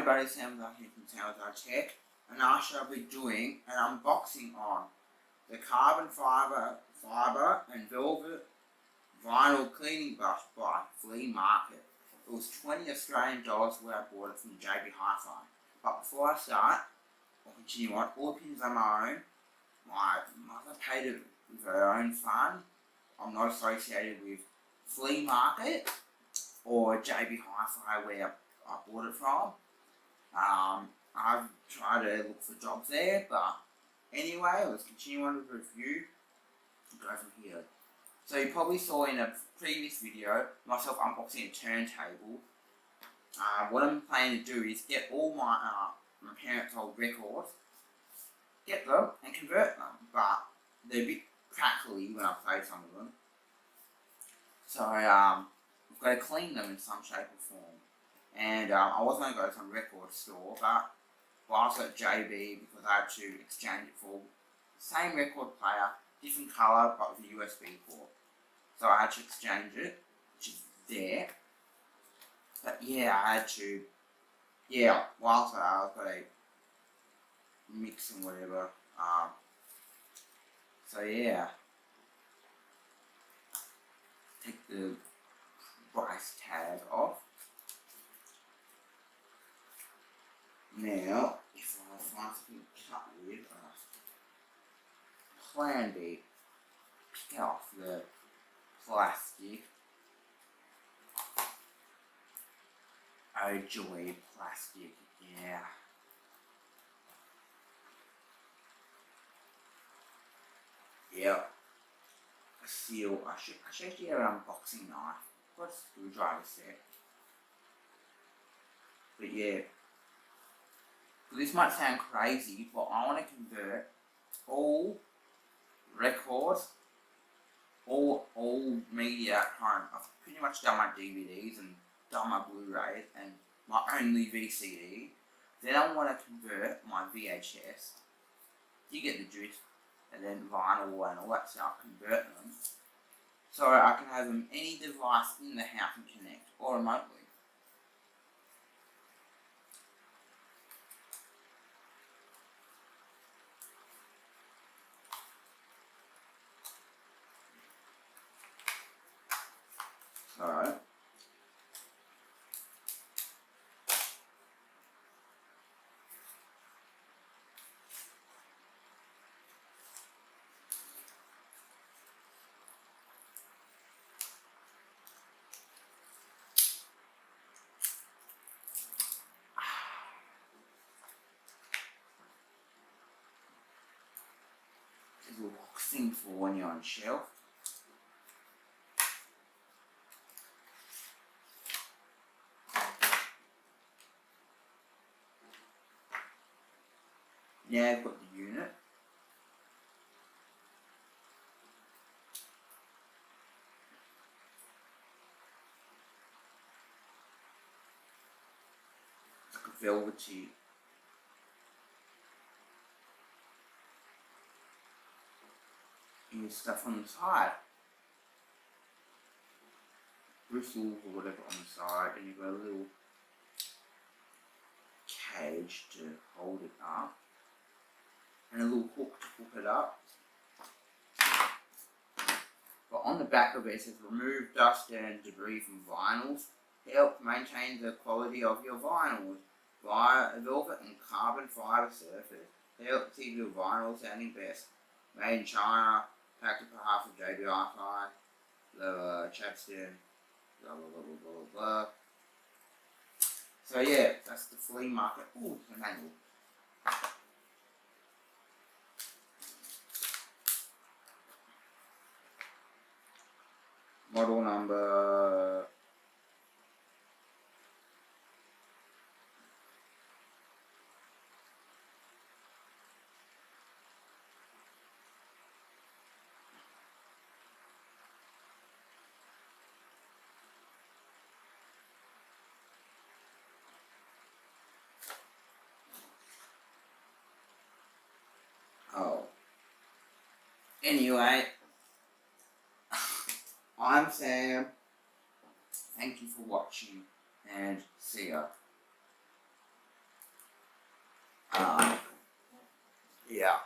everybody, Sam here from Sounds Tech, and I shall be doing an unboxing on the carbon fibre and velvet vinyl cleaning brush by Flea Market. It was $20 Australian where I bought it from JB Hi-Fi. But before I start, I'll continue on. All the pins are my own. My mother paid it with her own fund. I'm not associated with Flea Market or JB Hi-Fi where I bought it from. I've tried to look for jobs there, but anyway, let's continue on with the review and go from here. So you probably saw in a previous video myself unboxing a turntable. What I'm planning to do is get all my parents' old records, get them and convert them, but they're a bit crackly when I play some of them. So I've got to clean them in some shape or form. And I was going to go to some record store, but I was at JB because I had to exchange it for the same record player, different colour, but with a USB port. So I had to exchange it, which is there. But yeah, I had to, whilst I was got to mix and whatever. So yeah, take the price tag off. Now, if I find something to cut with, plan B, pick off the plastic. Oh joy, plastic, yeah. Yep. A seal. I should actually have an unboxing knife. Got a screwdriver set. But yeah. This might sound crazy, but I want to convert all records, all media at home. I've pretty much done my DVDs and done my Blu-rays and my only VCD. Then I want to convert my VHS. You get the gist, and then vinyl and all that stuff. Convert them so I can have them any device in the house and connect or remotely. So, there's a little thing for when you're on the shelf. Now I've got the unit. It's like a velvety. And stuff on the side. Bristles or whatever on the side, and you've got a little cage to hold it up. And a little hook to hook it up. But on the back of it, it says remove dust and debris from vinyls. Help maintain the quality of your vinyls via a velvet and carbon fibre surface. Help keep your vinyl sounding best. Made in China, packed on behalf of JB Hi-Fi, Chapston, blah blah blah blah blah blah. So yeah, that's the Flea Market. Ooh, the manual. Model number anyway, I'm Sam. Thank you for watching and see ya. Yeah.